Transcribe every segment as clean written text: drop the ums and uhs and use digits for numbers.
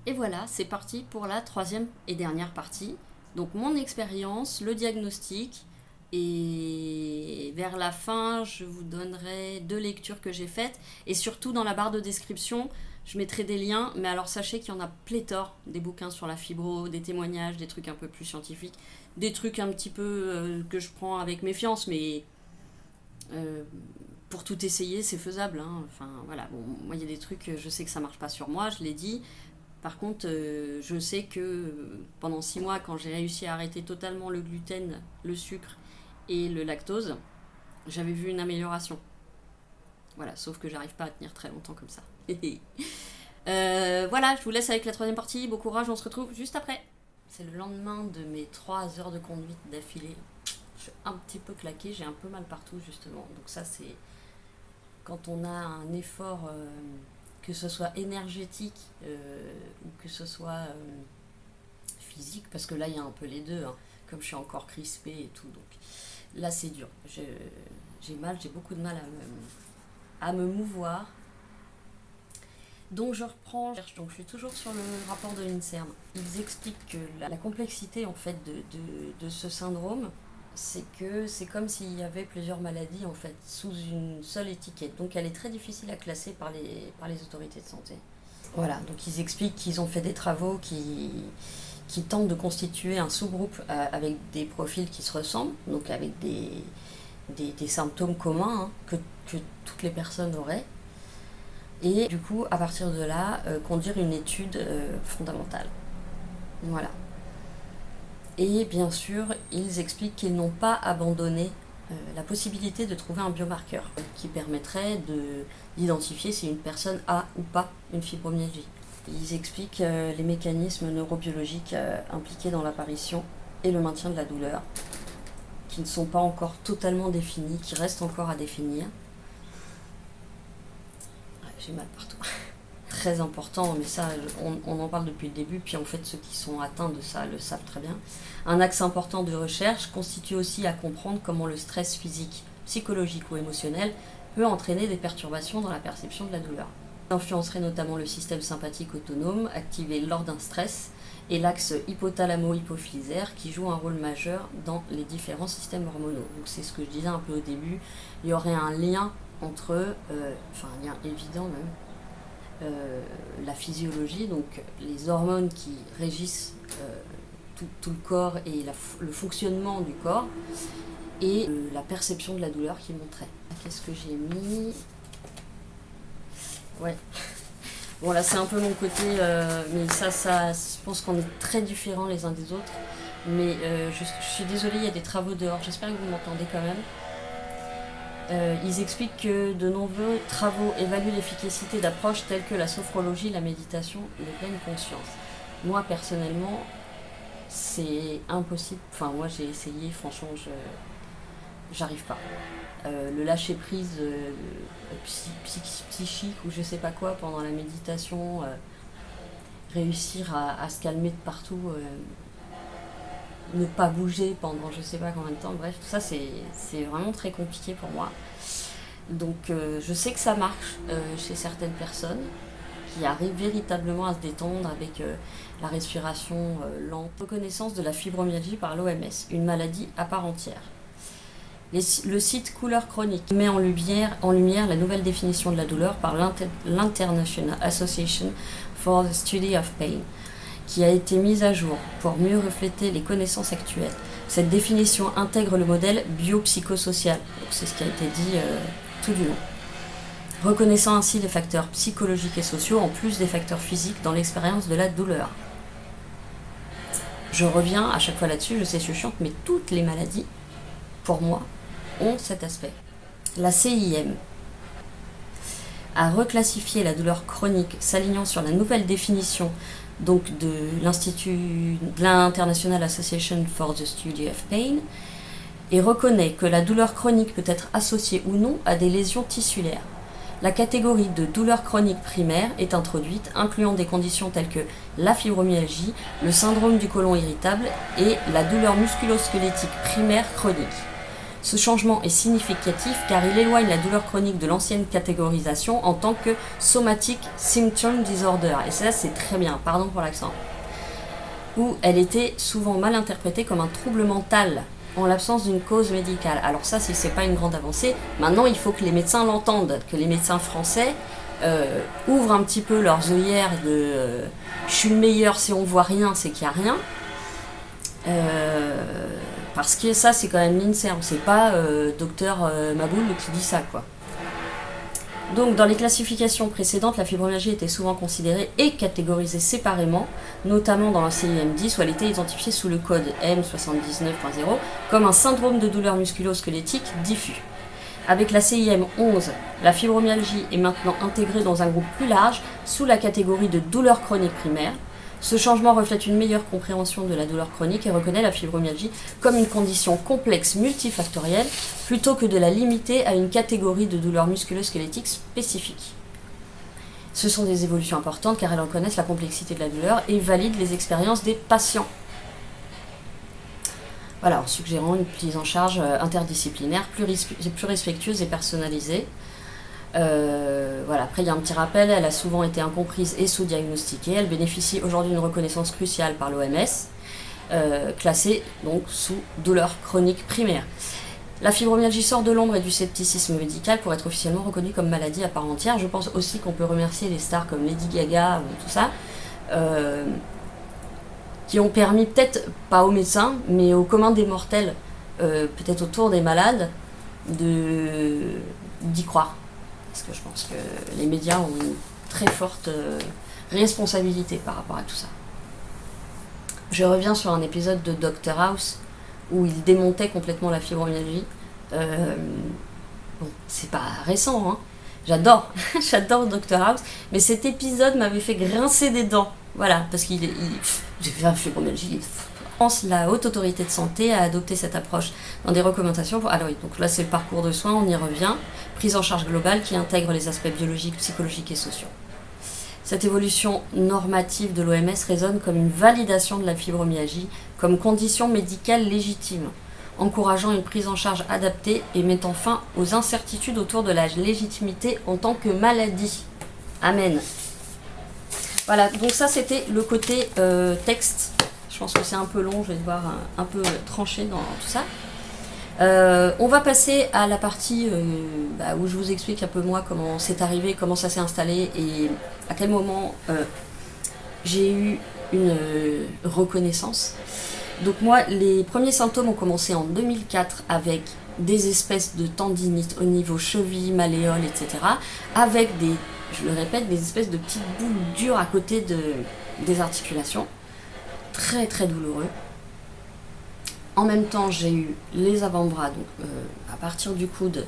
Et voilà, c'est parti pour la troisième et dernière partie. Donc mon expérience, le diagnostic, et vers la fin, je vous donnerai 2 lectures que j'ai faites. Et surtout dans la barre de description, je mettrai des liens. Mais alors sachez qu'il y en a pléthore, des bouquins sur la fibro, des témoignages, des trucs un peu plus scientifiques, des trucs un petit peu que je prends avec méfiance, mais euh, pour tout essayer, c'est faisable. Hein. Enfin voilà, bon, moi il y a des trucs, je sais que ça marche pas sur moi, je l'ai dit. Par contre, je sais que pendant 6 mois, quand j'ai réussi à arrêter totalement le gluten, le sucre et le lactose, j'avais vu une amélioration. Voilà, sauf que j'arrive pas à tenir très longtemps comme ça. Voilà, je vous laisse avec la troisième partie. Bon courage, on se retrouve juste après. C'est le lendemain de mes 3 heures de conduite d'affilée. Je suis un petit peu claquée, j'ai un peu mal partout justement. Donc ça, c'est quand on a un effort, que ce soit énergétique ou que ce soit physique, parce que là, il y a un peu les deux, hein, comme je suis encore crispée et tout. Donc là, c'est dur. J'ai mal, j'ai beaucoup de mal à me mouvoir. Donc je reprends, donc je suis toujours sur le rapport de l'INSERM. Ils expliquent que la complexité en fait de ce syndrome, c'est que c'est comme s'il y avait plusieurs maladies en fait sous une seule étiquette. Donc elle est très difficile à classer par les autorités de santé. Voilà, donc ils expliquent qu'ils ont fait des travaux qui tentent de constituer un sous-groupe avec des profils qui se ressemblent, donc avec des symptômes communs, hein, que toutes les personnes auraient. Et du coup, à partir de là, conduire une étude fondamentale. Voilà. Et bien sûr, ils expliquent qu'ils n'ont pas abandonné la possibilité de trouver un biomarqueur qui permettrait d'identifier si une personne a ou pas une fibromyalgie. Ils expliquent les mécanismes neurobiologiques impliqués dans l'apparition et le maintien de la douleur, qui ne sont pas encore totalement définis, qui restent encore à définir. J'ai mal partout. Très important, mais ça, on en parle depuis le début, puis en fait, ceux qui sont atteints de ça le savent très bien. Un axe important de recherche constitue aussi à comprendre comment le stress physique, psychologique ou émotionnel peut entraîner des perturbations dans la perception de la douleur. Il influencerait notamment le système sympathique autonome, activé lors d'un stress, et l'axe hypothalamo-hypophysaire qui joue un rôle majeur dans les différents systèmes hormonaux. Donc c'est ce que je disais un peu au début, il y aurait un lien entre, enfin un lien évident même, la physiologie, donc les hormones qui régissent tout le corps et le fonctionnement du corps, et la perception de la douleur qui monterait. Qu'est-ce que j'ai mis? Ouais. Bon là c'est un peu mon côté, mais ça, je pense qu'on est très différents les uns des autres. Mais je suis désolée, il y a des travaux dehors, j'espère que vous m'entendez quand même. Ils expliquent que de nombreux travaux évaluent l'efficacité d'approches telles que la sophrologie, la méditation et la pleine conscience. Moi, personnellement, c'est impossible. Enfin, moi, j'ai essayé, franchement, j'arrive pas. Le lâcher-prise psychique ou je sais pas quoi pendant la méditation, réussir à se calmer de partout, ne pas bouger pendant je sais pas combien de temps, bref, tout ça c'est vraiment très compliqué pour moi. Donc je sais que ça marche chez certaines personnes qui arrivent véritablement à se détendre avec la respiration lente. Reconnaissance de la fibromyalgie par l'OMS, une maladie à part entière. Le site Couleur Chronique met en lumière la nouvelle définition de la douleur par l'International Association for the Study of Pain, qui a été mise à jour pour mieux refléter les connaissances actuelles. Cette définition intègre le modèle biopsychosocial, donc c'est ce qui a été dit tout du long, reconnaissant ainsi les facteurs psychologiques et sociaux en plus des facteurs physiques dans l'expérience de la douleur. Je reviens à chaque fois là-dessus, je sais, je suis chiante, mais toutes les maladies, pour moi, ont cet aspect. La CIM a reclassifié la douleur chronique s'alignant sur la nouvelle définition donc de l'International Association for the Study of Pain, et reconnaît que la douleur chronique peut être associée ou non à des lésions tissulaires. La catégorie de douleur chronique primaire est introduite, incluant des conditions telles que la fibromyalgie, le syndrome du côlon irritable et la douleur musculo-squelettique primaire chronique. Ce changement est significatif car il éloigne la douleur chronique de l'ancienne catégorisation en tant que Somatic Symptom Disorder. Et ça, c'est très bien, pardon pour l'accent. Où elle était souvent mal interprétée comme un trouble mental en l'absence d'une cause médicale. Alors ça, si c'est pas une grande avancée, maintenant il faut que les médecins l'entendent, que les médecins français ouvrent un petit peu leurs œillères de je suis le meilleur, si on voit rien, c'est qu'il n'y a rien. Parce que ça, c'est quand même l'INSERM, c'est pas docteur Maboul qui dit ça, quoi. Donc, dans les classifications précédentes, la fibromyalgie était souvent considérée et catégorisée séparément, notamment dans la CIM-10, où elle était identifiée sous le code M79.0 comme un syndrome de douleur musculo-squelettique diffus. Avec la CIM-11, la fibromyalgie est maintenant intégrée dans un groupe plus large, sous la catégorie de douleur chronique primaire. Ce changement reflète une meilleure compréhension de la douleur chronique et reconnaît la fibromyalgie comme une condition complexe multifactorielle plutôt que de la limiter à une catégorie de douleur musculo-squelettique spécifique. Ce sont des évolutions importantes car elles reconnaissent la complexité de la douleur et valident les expériences des patients. Voilà, en suggérant une prise en charge interdisciplinaire plus respectueuse et personnalisée. Voilà. Après, il y a un petit rappel, elle a souvent été incomprise et sous-diagnostiquée. Elle bénéficie aujourd'hui d'une reconnaissance cruciale par l'OMS, classée donc sous douleur chronique primaire. La fibromyalgie sort de l'ombre et du scepticisme médical pour être officiellement reconnue comme maladie à part entière. Je pense aussi qu'on peut remercier les stars comme Lady Gaga ou tout ça, qui ont permis, peut-être pas aux médecins, mais aux communs des mortels, peut-être autour des malades, d'y croire. Parce que je pense que les médias ont une très forte responsabilité par rapport à tout ça. Je reviens sur un épisode de Dr House où il démontait complètement la fibromyalgie. Bon, c'est pas récent, hein. J'adore, j'adore Dr House, mais cet épisode m'avait fait grincer des dents. Voilà, parce qu'il j'ai fait la fibromyalgie. La Haute Autorité de Santé a adopté cette approche dans des recommandations. Alors oui, donc là c'est le parcours de soins, on y revient. Prise en charge globale qui intègre les aspects biologiques, psychologiques et sociaux. Cette évolution normative de l'OMS résonne comme une validation de la fibromyalgie comme condition médicale légitime, encourageant une prise en charge adaptée et mettant fin aux incertitudes autour de la légitimité en tant que maladie. Amen. Voilà, donc ça c'était le côté texte. Je pense que c'est un peu long, je vais devoir un peu trancher dans tout ça. On va passer à la partie où je vous explique un peu moi comment c'est arrivé, comment ça s'est installé et à quel moment j'ai eu une reconnaissance. Donc moi, les premiers symptômes ont commencé en 2004 avec des espèces de tendinites au niveau cheville, malléole, etc. Avec des, je le répète, des espèces de petites boules dures à côté des articulations. Très très douloureux. En même temps, j'ai eu les avant-bras, donc à partir du coude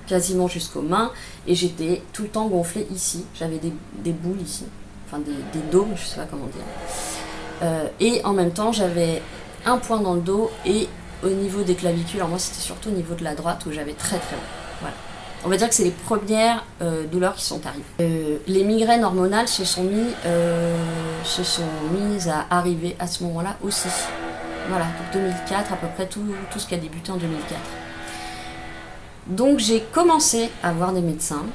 quasiment jusqu'aux mains, et j'étais tout le temps gonflée ici. J'avais des boules ici, enfin des dômes, je sais pas comment dire. Et en même temps, j'avais un point dans le dos et au niveau des clavicules. Alors moi, c'était surtout au niveau de la droite où j'avais très très mal. Voilà. On va dire que c'est les premières douleurs qui sont arrivées. Les migraines hormonales se sont mises à arriver à ce moment-là aussi. Voilà, donc 2004, à peu près tout ce qui a débuté en 2004. Donc j'ai commencé à voir des médecins,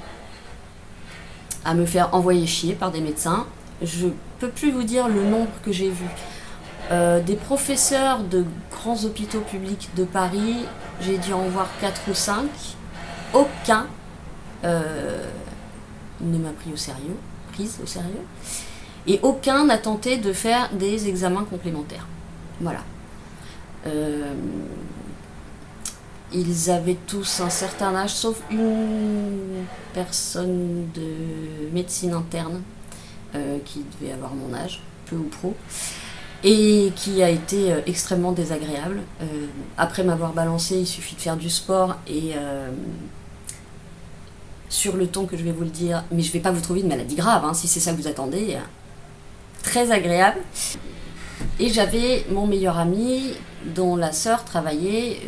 à me faire envoyer chier par des médecins. Je peux plus vous dire le nombre que j'ai vu. Des professeurs de grands hôpitaux publics de Paris, j'ai dû en voir 4 ou 5. Aucun ne m'a prise au sérieux. Et aucun n'a tenté de faire des examens complémentaires. Voilà. Ils avaient tous un certain âge, sauf une personne de médecine interne qui devait avoir mon âge, peu ou prou, et qui a été extrêmement désagréable. Après m'avoir balancé, il suffit de faire du sport et sur le ton que je vais vous le dire, mais je ne vais pas vous trouver une maladie grave, hein, si c'est ça que vous attendez. Très agréable. Et j'avais mon meilleur ami dont la sœur travaillait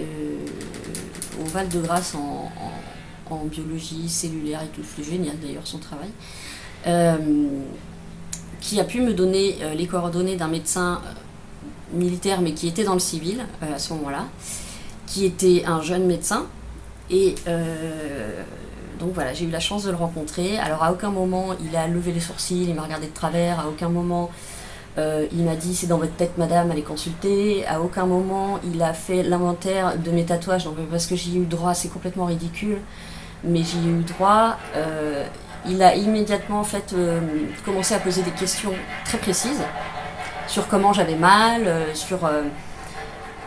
au Val-de-Grâce en biologie cellulaire et tout. C'est génial d'ailleurs son travail. Qui a pu me donner les coordonnées d'un médecin militaire mais qui était dans le civil à ce moment-là. qui était un jeune médecin. Et donc voilà, j'ai eu la chance de le rencontrer. Alors à aucun moment il a levé les sourcils, il m'a regardé de travers, à aucun moment il m'a dit c'est dans votre tête madame, allez consulter. À aucun moment il a fait l'inventaire de mes tatouages, donc, parce que j'y ai eu droit, c'est complètement ridicule, mais j'y ai eu droit. Il a immédiatement en fait commencé à poser des questions très précises sur comment j'avais mal, sur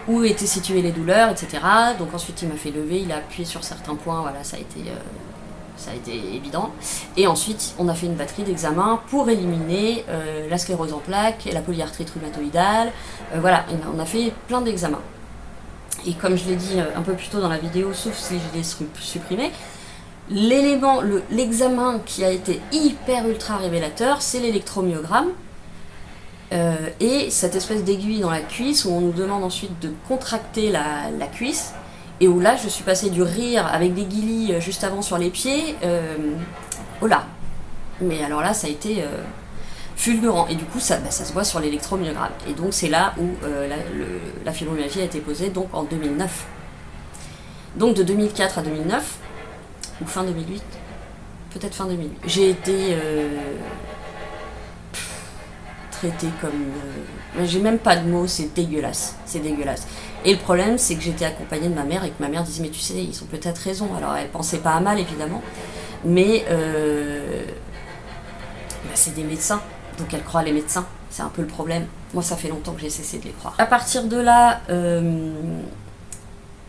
où étaient situées les douleurs, etc. Donc ensuite il m'a fait lever, il a appuyé sur certains points, voilà, ça a été évident. Et ensuite on a fait une batterie d'examens pour éliminer la sclérose en plaques, la polyarthrite rhumatoïdale, voilà, on a fait plein d'examens. Et comme je l'ai dit un peu plus tôt dans la vidéo, sauf si je l'ai supprimé, l'examen qui a été hyper ultra révélateur, c'est l'électromyogramme. Et cette espèce d'aiguille dans la cuisse où on nous demande ensuite de contracter la cuisse, et où là je suis passée du rire avec des guilis juste avant sur les pieds au larmes. Mais alors là ça a été fulgurant, et du coup ça se voit sur l'électromyogramme, et donc c'est là où la fibromyalgie a été posée, donc en 2009. Donc de 2004 à 2009, ou fin 2008, peut-être fin 2008, j'ai été traité comme... j'ai même pas de mots, c'est dégueulasse, c'est dégueulasse. Et le problème, c'est que j'étais accompagnée de ma mère, et que ma mère disait, mais tu sais, ils ont peut-être raison. Alors elle pensait pas à mal, évidemment, mais c'est des médecins, donc elle croit les médecins, c'est un peu le problème. Moi, ça fait longtemps que j'ai cessé de les croire. À partir de là,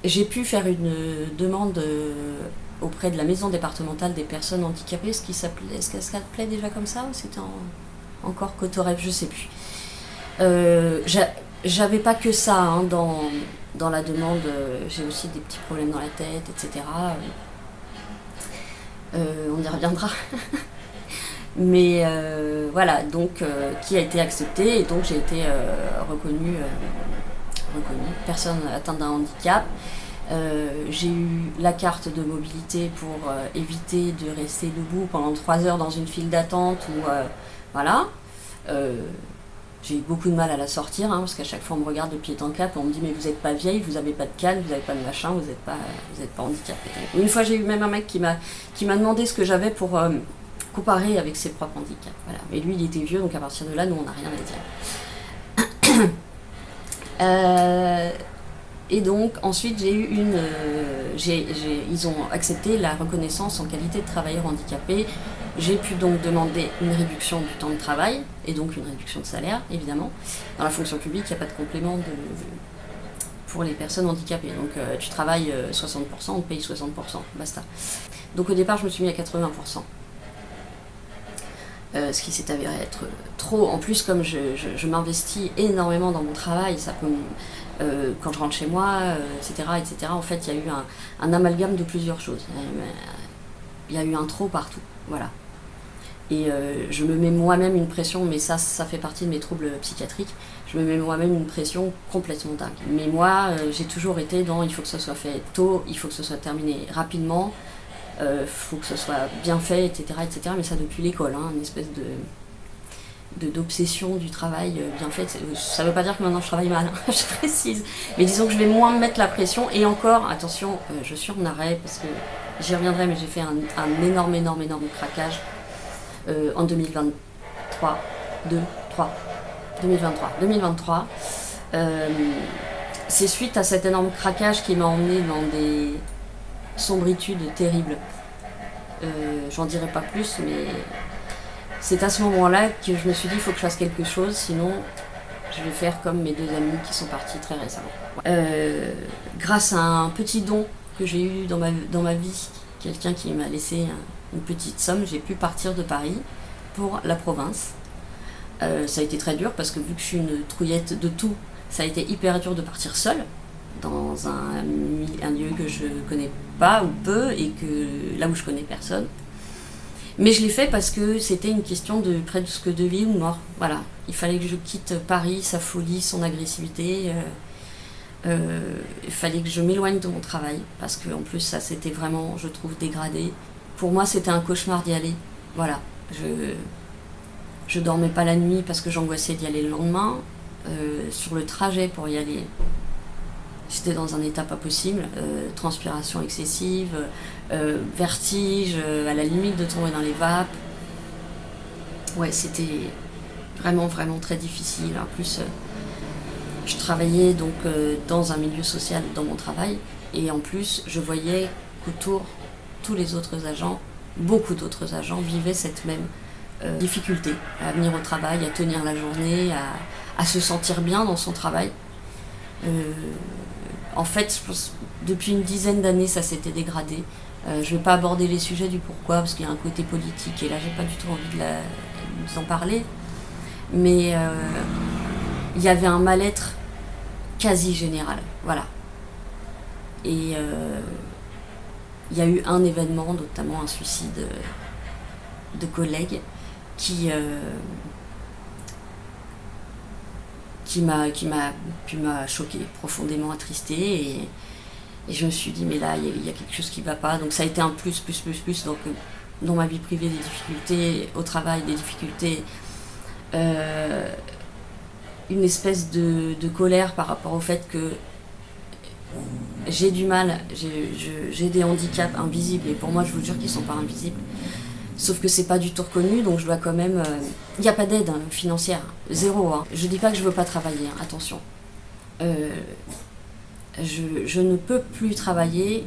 j'ai pu faire une demande auprès de la maison départementale des personnes handicapées, est-ce qu'elle s'appelait déjà comme ça, ou c'était encore Cotorep, je sais plus. J'avais pas que ça hein, dans la demande, j'ai aussi des petits problèmes dans la tête, etc. On y reviendra. Mais voilà, donc qui a été accepté, et donc j'ai été reconnue personne atteinte d'un handicap. J'ai eu la carte de mobilité pour éviter de rester debout pendant 3 heures dans une file d'attente, ou voilà. J'ai eu beaucoup de mal à la sortir, hein, parce qu'à chaque fois on me regarde de pied en cap, on me dit mais vous n'êtes pas vieille, vous n'avez pas de canne, vous n'avez pas de machin, vous n'êtes pas handicapée. Une fois j'ai eu même un mec qui m'a demandé ce que j'avais pour comparer avec ses propres handicaps. Voilà. Mais lui il était vieux, donc à partir de là nous on n'a rien à dire. Et donc ensuite j'ai eu ils ont accepté la reconnaissance en qualité de travailleur handicapé. J'ai pu donc demander une réduction du temps de travail, et donc une réduction de salaire, évidemment. Dans la fonction publique, il n'y a pas de complément pour les personnes handicapées. Donc tu travailles 60%, on te paye 60%, basta. Donc au départ, je me suis mis à 80%. Ce qui s'est avéré être trop. En plus, comme je m'investis énormément dans mon travail, ça peut quand je rentre chez moi, etc., en fait, il y a eu un amalgame de plusieurs choses. Il y a eu un trop partout, voilà. Et je me mets moi-même une pression, mais ça fait partie de mes troubles psychiatriques, je me mets moi-même une pression complètement dingue. Mais moi, j'ai toujours été dans il faut que ça soit fait tôt, il faut que ce soit terminé rapidement, faut que ce soit bien fait, etc., mais ça depuis l'école, hein, une espèce d'obsession du travail bien fait. Ça veut pas dire que maintenant je travaille mal, hein, je précise, mais disons que je vais moins me mettre la pression. Et encore, attention, je suis en arrêt parce que j'y reviendrai, mais j'ai fait un énorme craquage en 2023. C'est suite à cet énorme craquage qui m'a emmené dans des sombritudes terribles. J'en dirai pas plus, mais c'est à ce moment-là que je me suis dit il faut que je fasse quelque chose, sinon je vais faire comme mes 2 amis qui sont partis très récemment. Grâce à un petit don que j'ai eu dans ma vie, quelqu'un qui m'a laissé une petite somme, j'ai pu partir de Paris pour la province. Ça a été très dur parce que vu que je suis une trouillette de tout, ça a été hyper dur de partir seule dans un lieu que je connais pas ou peu, et là où je connais personne. Mais je l'ai fait parce que c'était une question de presque de vie ou de mort. Voilà, il fallait que je quitte Paris, sa folie, son agressivité. Il fallait que je m'éloigne de mon travail, parce que en plus ça c'était vraiment, je trouve, dégradé. Pour moi c'était un cauchemar d'y aller. Voilà, je dormais pas la nuit parce que j'angoissais d'y aller le lendemain. Sur le trajet pour y aller, J'étais dans un état pas possible, transpiration excessive, vertige, à la limite de tomber dans les vapes. Ouais, c'était vraiment, vraiment très difficile. En plus, je travaillais donc dans un milieu social dans mon travail. Et en plus, je voyais qu'autour, tous les autres agents, beaucoup d'autres agents, vivaient cette même difficulté à venir au travail, à tenir la journée, à se sentir bien dans son travail. En fait, je pense, depuis une dizaine d'années, ça s'était dégradé. Je ne vais pas aborder les sujets du pourquoi, parce qu'il y a un côté politique, et là, j'ai pas du tout envie de vous en parler. Mais il y avait un mal-être quasi général. Voilà. Et il y a eu un événement, notamment un suicide de collègues, qui m'a choquée, profondément attristée. Et je me suis dit, mais là, il y a quelque chose qui ne va pas. Donc ça a été un plus. Donc dans ma vie privée, des difficultés, au travail, des difficultés. Une espèce de colère par rapport au fait que j'ai du mal, j'ai des handicaps invisibles, et pour moi, je vous jure qu'ils ne sont pas invisibles. Sauf que c'est pas du tout reconnu, donc je dois quand même... Il n'y a pas d'aide financière, zéro. Hein. Je dis pas que je veux pas travailler, hein, attention. Je ne peux plus travailler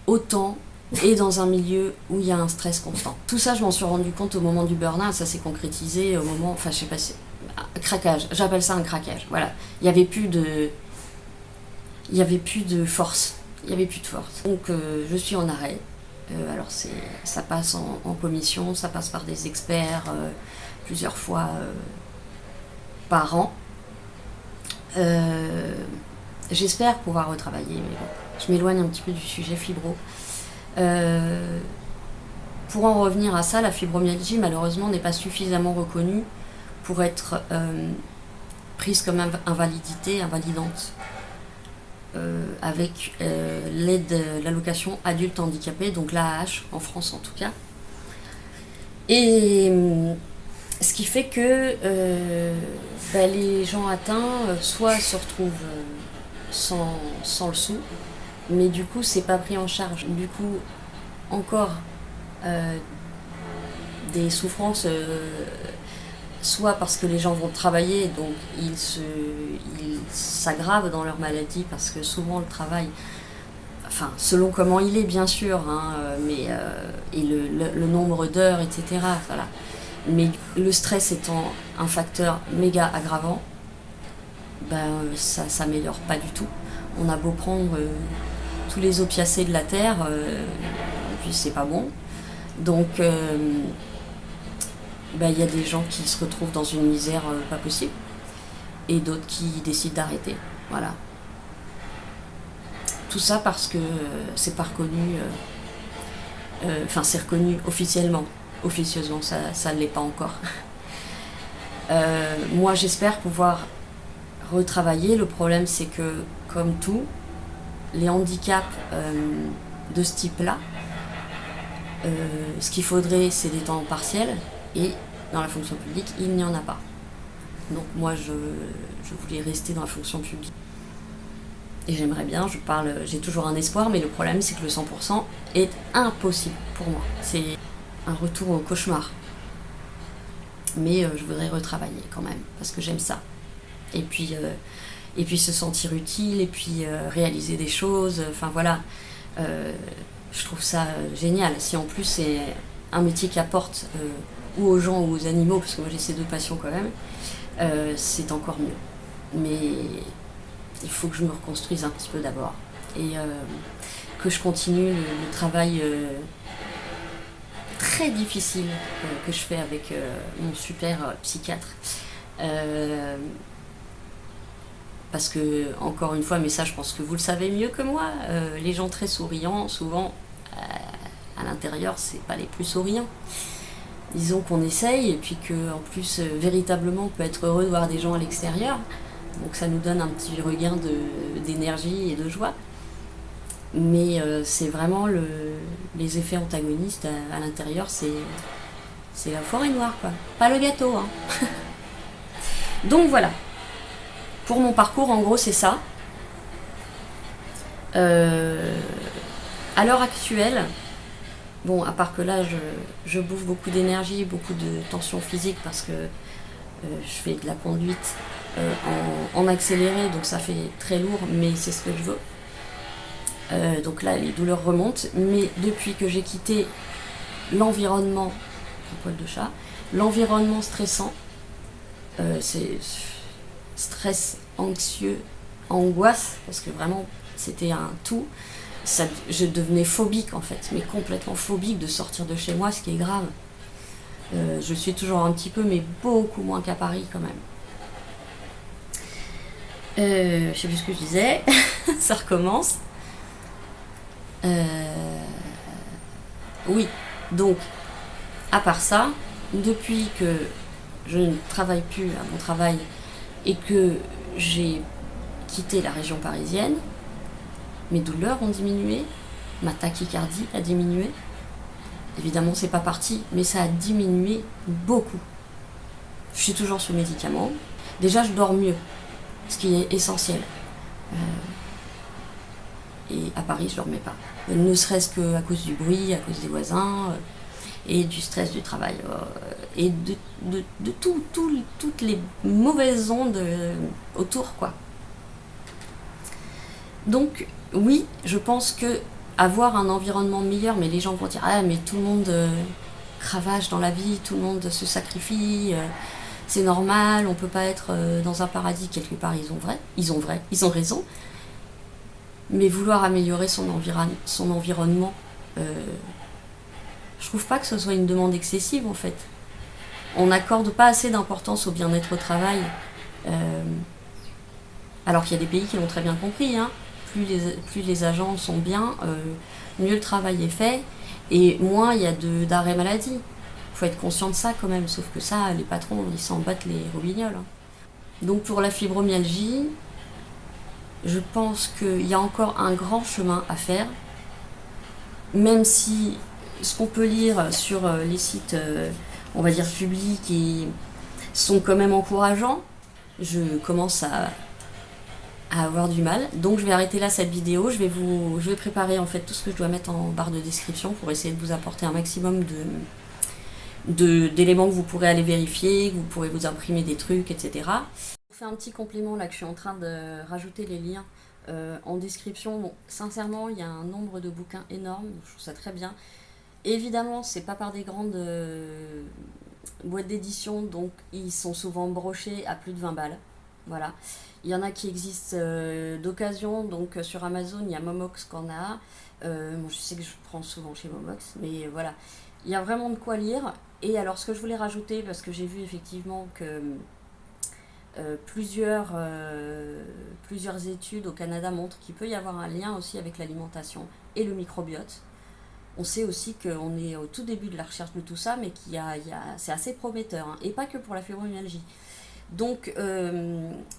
autant et dans un milieu où il y a un stress constant. Tout ça, je m'en suis rendu compte au moment du burn-out, ça s'est concrétisé au moment... Enfin, je sais pas, craquage, j'appelle ça un craquage, voilà. Il n'y avait plus de force, Donc je suis en arrêt. Alors ça passe en commission, ça passe par des experts plusieurs fois par an. J'espère pouvoir retravailler, mais bon, je m'éloigne un petit peu du sujet fibro. Pour en revenir à ça, la fibromyalgie malheureusement n'est pas suffisamment reconnue pour être prise comme invalidante. Avec l'aide de l'allocation adulte handicapé, donc l'AAH en France en tout cas. Et ce qui fait que les gens atteints soit se retrouvent sans le sou, mais du coup c'est pas pris en charge. Du coup encore des souffrances, soit parce que les gens vont travailler, donc ils s'aggravent dans leur maladie, parce que souvent le travail, enfin selon comment il est bien sûr, hein, mais et le nombre d'heures, etc. Voilà. Mais le stress étant un facteur méga aggravant, ça s'améliore pas du tout. On a beau prendre tous les opiacés de la terre, et puis c'est pas bon. Donc il y a des gens qui se retrouvent dans une misère pas possible, et d'autres qui décident d'arrêter. Voilà. Tout ça parce que c'est pas reconnu, c'est reconnu officiellement. Officieusement, ça ne l'est pas encore. Moi, j'espère pouvoir retravailler. Le problème, c'est que, comme tout, les handicaps de ce type-là, ce qu'il faudrait, c'est des temps partiels, et dans la fonction publique, il n'y en a pas. Donc moi, je voulais rester dans la fonction publique. Et j'aimerais bien, j'ai toujours un espoir, mais le problème, c'est que le 100% est impossible pour moi. C'est un retour au cauchemar. Mais je voudrais retravailler quand même, parce que j'aime ça. Et puis se sentir utile, et puis réaliser des choses, enfin voilà. Je trouve ça génial. Si en plus c'est un métier qui apporte ou aux gens ou aux animaux, parce que moi j'ai ces deux passions quand même, c'est encore mieux. Mais il faut que je me reconstruise un petit peu d'abord, et que je continue le travail très difficile que je fais avec mon super psychiatre. Parce que, encore une fois, mais ça je pense que vous le savez mieux que moi, les gens très souriants, souvent à l'intérieur, c'est pas les plus souriants. Disons qu'on essaye, et puis qu'en plus, véritablement, on peut être heureux de voir des gens à l'extérieur. Donc ça nous donne un petit regain d'énergie et de joie. Mais c'est vraiment les effets antagonistes à l'intérieur, c'est la forêt noire, quoi. Pas le gâteau, hein. Donc voilà. Pour mon parcours, en gros, c'est ça. À l'heure actuelle, bon, à part que là, je bouffe beaucoup d'énergie, beaucoup de tension physique parce que je fais de la conduite en accéléré, donc ça fait très lourd, mais c'est ce que je veux. Donc là, les douleurs remontent, mais depuis que j'ai quitté l'environnement, poil de chat, l'environnement stressant, c'est stress, anxieux, angoisse, parce que vraiment c'était un tout. Ça, je devenais phobique en fait, mais complètement phobique de sortir de chez moi, ce qui est grave. Je suis toujours un petit peu, mais beaucoup moins qu'à Paris quand même. Je sais plus ce que je disais, ça recommence. Oui, donc, à part ça, depuis que je ne travaille plus à mon travail et que j'ai quitté la région parisienne, mes douleurs ont diminué, ma tachycardie a diminué. Évidemment, c'est pas parti, mais ça a diminué beaucoup. Je suis toujours sous médicaments. Déjà, je dors mieux, ce qui est essentiel. Et à Paris, je ne dormais pas. Ne serait-ce qu'à cause du bruit, à cause des voisins, et du stress du travail, et de toutes les mauvaises ondes autour, quoi. Donc, oui, je pense que avoir un environnement meilleur, mais les gens vont dire « Ah, mais tout le monde cravache dans la vie, tout le monde se sacrifie, c'est normal, on peut pas être dans un paradis quelque part. » Ils ont raison. Mais vouloir améliorer son environnement, je trouve pas que ce soit une demande excessive en fait. On n'accorde pas assez d'importance au bien-être au travail, alors qu'il y a des pays qui l'ont très bien compris, hein. Plus les agents sont bien, mieux le travail est fait, et moins il y a d'arrêt maladie. Il faut être conscient de ça quand même, sauf que ça, les patrons, ils s'en battent les robignoles. Hein. Donc pour la fibromyalgie, je pense qu'il y a encore un grand chemin à faire, même si ce qu'on peut lire sur les sites, on va dire publics, sont quand même encourageants. Je commence à avoir du mal, donc je vais arrêter là cette vidéo. Je vais préparer en fait tout ce que je dois mettre en barre de description pour essayer de vous apporter un maximum d'éléments que vous pourrez aller vérifier, que vous pourrez vous imprimer des trucs, etc. Je fais un petit complément là que je suis en train de rajouter les liens en description. Bon, sincèrement, il y a un nombre de bouquins énorme, je trouve ça très bien. Évidemment, c'est pas par des grandes boîtes d'édition, donc ils sont souvent brochés à plus de 20 balles. Voilà. Il y en a qui existent d'occasion, donc sur Amazon, il y a Momox qu'on a. Bon, je sais que je prends souvent chez Momox, mais voilà. Il y a vraiment de quoi lire. Et alors, ce que je voulais rajouter, parce que j'ai vu effectivement que plusieurs études au Canada montrent qu'il peut y avoir un lien aussi avec l'alimentation et le microbiote. On sait aussi qu'on est au tout début de la recherche de tout ça, mais c'est assez prometteur, hein, et pas que pour la fibromyalgie. Donc,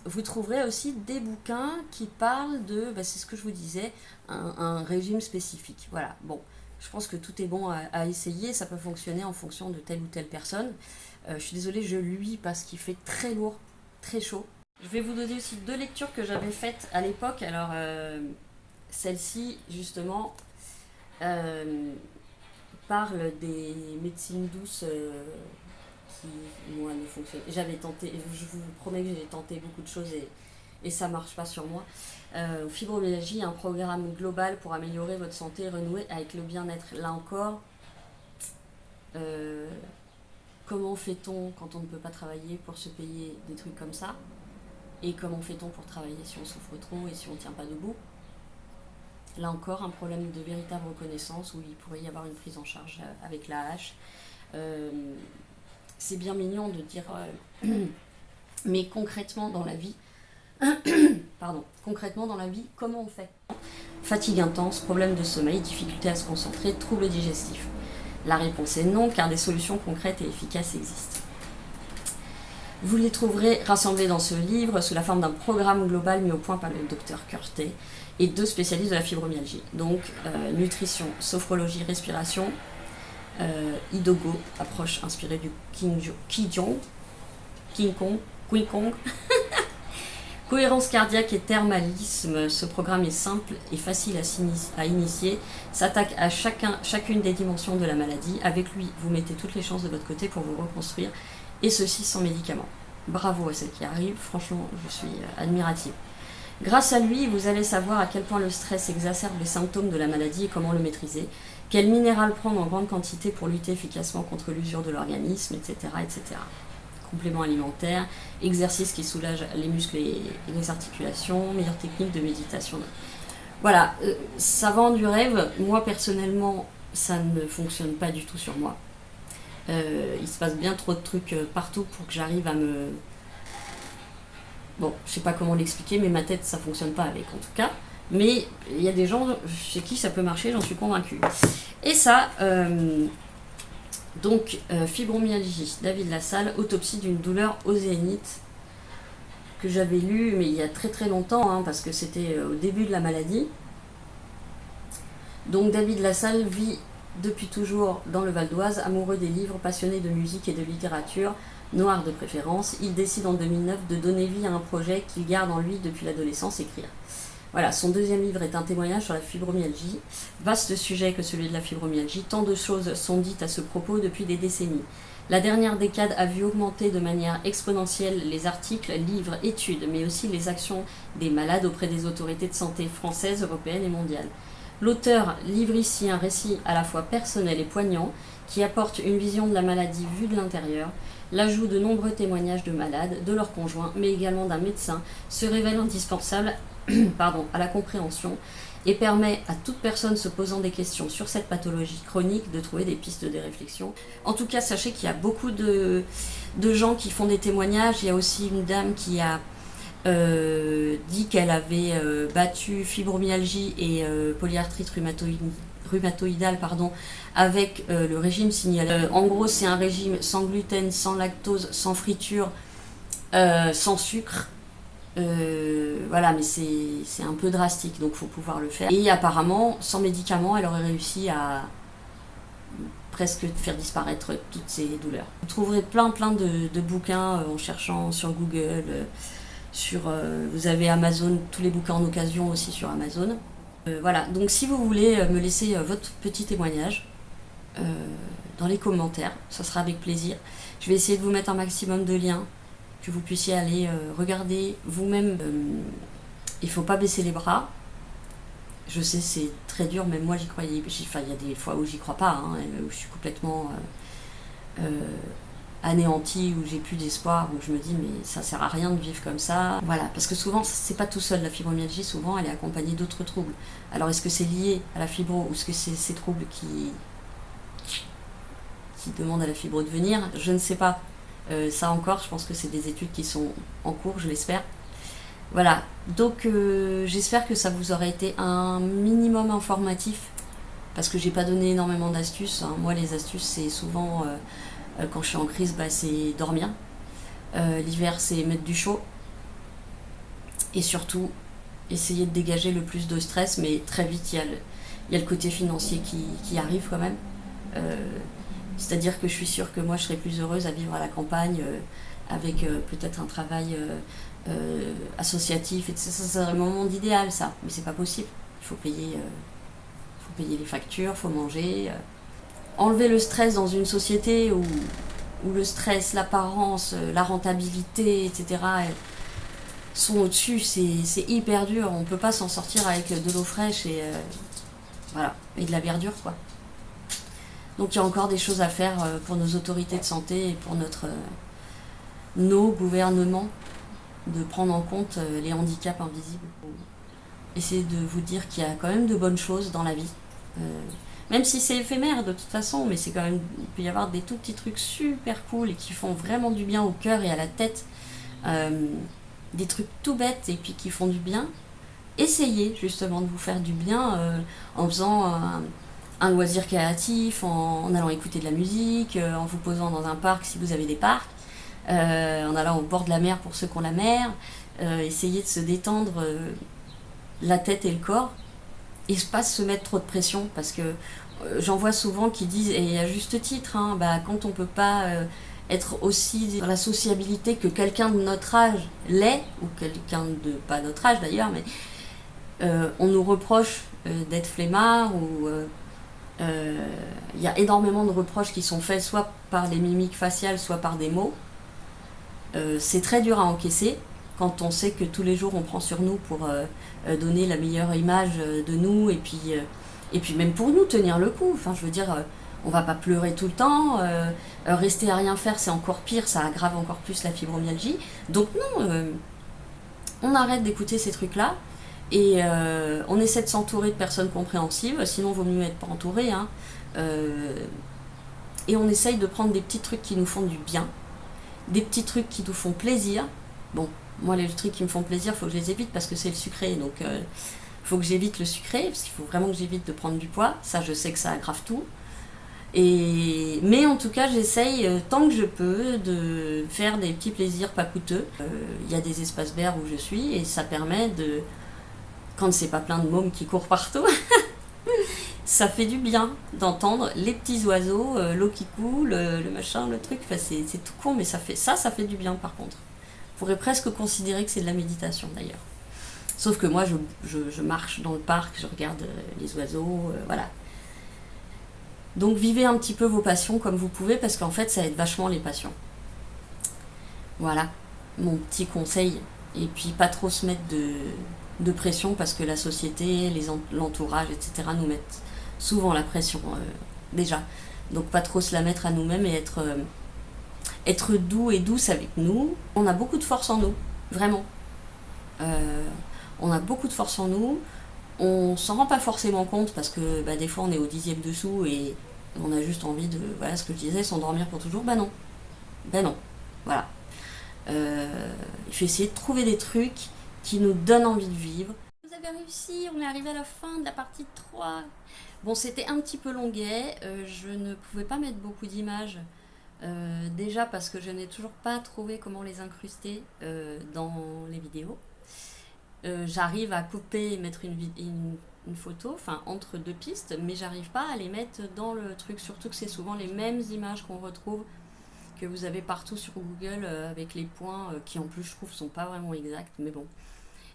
vous trouverez aussi des bouquins qui parlent de, c'est ce que je vous disais, un régime spécifique. Voilà, bon, je pense que tout est bon à essayer, ça peut fonctionner en fonction de telle ou telle personne. Je suis désolée, je luis parce qu'il fait très lourd, très chaud. Je vais vous donner aussi 2 lectures que j'avais faites à l'époque. Alors, celle-ci, justement, parle des médecines douces qui, moi, ne fonctionnent. J'avais tenté, je vous promets que j'ai tenté beaucoup de choses et ça marche pas sur moi. Fibromyalgie, un programme global pour améliorer votre santé et renouer avec le bien-être. Là encore, comment fait-on quand on ne peut pas travailler pour se payer des trucs comme ça? Et comment fait-on pour travailler si on souffre trop et si on ne tient pas debout? Là encore, un problème de véritable reconnaissance où il pourrait y avoir une prise en charge avec l'AH. C'est bien mignon de dire mais concrètement dans la vie comment on fait? Fatigue intense, problème de sommeil, difficulté à se concentrer, troubles digestifs. La réponse est non, car des solutions concrètes et efficaces existent. Vous les trouverez rassemblés dans ce livre sous la forme d'un programme global mis au point par le docteur Curté et 2 spécialistes de la fibromyalgie. Donc nutrition, sophrologie, respiration, Idogo, approche inspirée du Qigong, Cohérence cardiaque et thermalisme, ce programme est simple et facile à initier, s'attaque à chacune des dimensions de la maladie. Avec lui, vous mettez toutes les chances de votre côté pour vous reconstruire, et ceci sans médicaments. Bravo à celle qui arrive, franchement, je suis admirative. Grâce à lui, vous allez savoir à quel point le stress exacerbe les symptômes de la maladie et comment le maîtriser, quel minéral prendre en grande quantité pour lutter efficacement contre l'usure de l'organisme, etc., etc. Compléments alimentaires, exercices qui soulagent les muscles et les articulations, meilleures techniques de méditation. Voilà, ça vend du rêve. Moi, personnellement, ça ne fonctionne pas du tout sur moi. Il se passe bien trop de trucs partout pour que j'arrive à me... Bon, je sais pas comment l'expliquer, mais ma tête, ça fonctionne pas avec, en tout cas. Mais il y a des gens chez qui ça peut marcher, j'en suis convaincue. Et ça... Donc, fibromyalgie, David Lassalle, autopsie d'une douleur au zénith, que j'avais lu, mais il y a très très longtemps, hein, parce que c'était au début de la maladie. Donc, David Lassalle vit depuis toujours dans le Val d'Oise, amoureux des livres, passionné de musique et de littérature, noir de préférence. Il décide en 2009 de donner vie à un projet qu'il garde en lui depuis l'adolescence, écrire. Voilà, son deuxième livre est un témoignage sur la fibromyalgie. Vaste sujet que celui de la fibromyalgie, tant de choses sont dites à ce propos depuis des décennies. La dernière décade a vu augmenter de manière exponentielle les articles, livres, études, mais aussi les actions des malades auprès des autorités de santé françaises, européennes et mondiales. L'auteur livre ici un récit à la fois personnel et poignant, qui apporte une vision de la maladie vue de l'intérieur. L'ajout de nombreux témoignages de malades, de leurs conjoints, mais également d'un médecin, se révèle indispensable à la compréhension et permet à toute personne se posant des questions sur cette pathologie chronique de trouver des pistes de réflexion. En tout cas, sachez qu'il y a beaucoup de gens qui font des témoignages. Il y a aussi une dame qui a dit qu'elle avait battu fibromyalgie et polyarthrite rhumatoïdale avec le régime signalé. En gros, c'est un régime sans gluten, sans lactose, sans friture, sans sucre. Voilà, mais c'est un peu drastique, donc il faut pouvoir le faire. Et apparemment, sans médicaments, elle aurait réussi à presque faire disparaître toutes ces douleurs. Vous trouverez plein de bouquins en cherchant sur Google, vous avez Amazon, tous les bouquins en occasion aussi sur Amazon. Voilà, donc si vous voulez me laisser votre petit témoignage dans les commentaires, ça sera avec plaisir. Je vais essayer de vous mettre un maximum de liens, que vous puissiez aller regarder vous-même. Il ne faut pas baisser les bras. Je sais, c'est très dur, même moi j'y croyais. Enfin, il y a des fois où j'y crois pas, hein, où je suis complètement anéantie, où j'ai plus d'espoir, où je me dis mais ça sert à rien de vivre comme ça. Voilà, parce que souvent c'est pas tout seul la fibromyalgie, souvent elle est accompagnée d'autres troubles. Alors est-ce que c'est lié à la fibro ou est-ce que c'est ces troubles qui demandent à la fibro de venir? Je ne sais pas. Ça encore, je pense que c'est des études qui sont en cours, je l'espère. Voilà, donc j'espère que ça vous aura été un minimum informatif, parce que j'ai pas donné énormément d'astuces, hein. Moi les astuces c'est souvent, quand je suis en crise, c'est dormir. L'hiver c'est mettre du chaud. Et surtout, essayer de dégager le plus de stress, mais très vite il y a le côté financier qui arrive quand même. C'est-à-dire que je suis sûre que moi je serais plus heureuse à vivre à la campagne avec peut-être un travail associatif, et ça serait mon monde idéal, ça, mais c'est pas possible. Il faut payer les factures, il faut manger. Enlever le stress dans une société où le stress, l'apparence, la rentabilité, etc. sont au-dessus, c'est hyper dur. On peut pas s'en sortir avec de l'eau fraîche et de la verdure, quoi. Donc il y a encore des choses à faire pour nos autorités de santé et pour nos gouvernements, de prendre en compte les handicaps invisibles. Essayez de vous dire qu'il y a quand même de bonnes choses dans la vie. Même si c'est éphémère de toute façon, mais c'est quand même, il peut y avoir des tout petits trucs super cool et qui font vraiment du bien au cœur et à la tête. Des trucs tout bêtes et puis qui font du bien. Essayez justement de vous faire du bien en faisant un loisir créatif, en allant écouter de la musique, en vous posant dans un parc si vous avez des parcs, en allant au bord de la mer pour ceux qui ont la mer. Essayez de se détendre la tête et le corps et pas se mettre trop de pression, parce que j'en vois souvent qui disent, et à juste titre, hein, quand on peut pas être aussi dans la sociabilité que quelqu'un de notre âge l'est, ou quelqu'un de pas notre âge d'ailleurs, mais on nous reproche d'être flemmard, ou y a énormément de reproches qui sont faits soit par les mimiques faciales, soit par des mots. C'est très dur à encaisser quand on sait que tous les jours on prend sur nous pour donner la meilleure image de nous, et puis même pour nous tenir le coup. Enfin, je veux dire, on va pas pleurer tout le temps, rester à rien faire c'est encore pire, ça aggrave encore plus la fibromyalgie. Donc non, on arrête d'écouter ces trucs-là, et on essaie de s'entourer de personnes compréhensives, sinon vaut mieux être pas entouré, hein. Et on essaye de prendre des petits trucs qui nous font du bien, des petits trucs qui nous font plaisir. Bon, moi les trucs qui me font plaisir, faut que je les évite parce que c'est le sucré, donc faut que j'évite le sucré, parce qu'il faut vraiment que j'évite de prendre du poids, ça je sais que ça aggrave tout. Mais en tout cas, j'essaye tant que je peux de faire des petits plaisirs pas coûteux. Il y a des espaces verts où je suis, et ça permet de, quand c'est pas plein de mômes qui courent partout, ça fait du bien d'entendre les petits oiseaux, l'eau qui coule, le machin, le truc. Enfin, c'est tout con, mais ça fait du bien par contre. On pourrait presque considérer que c'est de la méditation d'ailleurs. Sauf que moi, je marche dans le parc, je regarde les oiseaux, voilà. Donc vivez un petit peu vos passions comme vous pouvez, parce qu'en fait, ça aide vachement les passions. Voilà, mon petit conseil. Et puis pas trop se mettre de pression, parce que la société, l'entourage, etc. nous mettent souvent la pression déjà. Donc pas trop se la mettre à nous-mêmes, et être doux et douce avec nous. On a beaucoup de force en nous, vraiment. On a beaucoup de force en nous. On s'en rend pas forcément compte, parce que des fois on est au 10e dessous et on a juste envie de, voilà ce que je disais, s'endormir pour toujours. Bah non, voilà. Il faut essayer de trouver des trucs qui nous donnent envie de vivre. Vous avez réussi, on est arrivé à la fin de la partie 3. Bon, c'était un petit peu longuet, je ne pouvais pas mettre beaucoup d'images, déjà parce que je n'ai toujours pas trouvé comment les incruster dans les vidéos. J'arrive à couper et mettre une photo, enfin entre deux pistes, mais j'arrive pas à les mettre dans le truc, surtout que c'est souvent les mêmes images qu'on retrouve, que vous avez partout sur Google, avec les points qui en plus je trouve sont pas vraiment exacts, mais bon.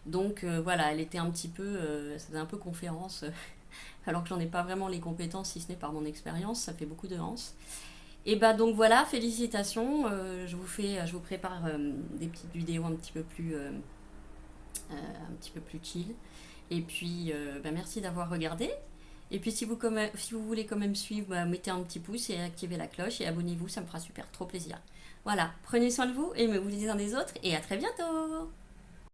Donc voilà, elle était un petit peu, c'était un peu conférence, alors que j'en ai pas vraiment les compétences, si ce n'est par mon expérience, ça fait beaucoup de hanse. Et bah donc voilà, félicitations, je vous prépare des petites vidéos un petit peu plus chill. Et puis merci d'avoir regardé. Et puis si vous voulez quand même suivre, mettez un petit pouce et activez la cloche et abonnez-vous, ça me fera super trop plaisir. Voilà, prenez soin de vous, aimez-vous les uns des autres, et à très bientôt.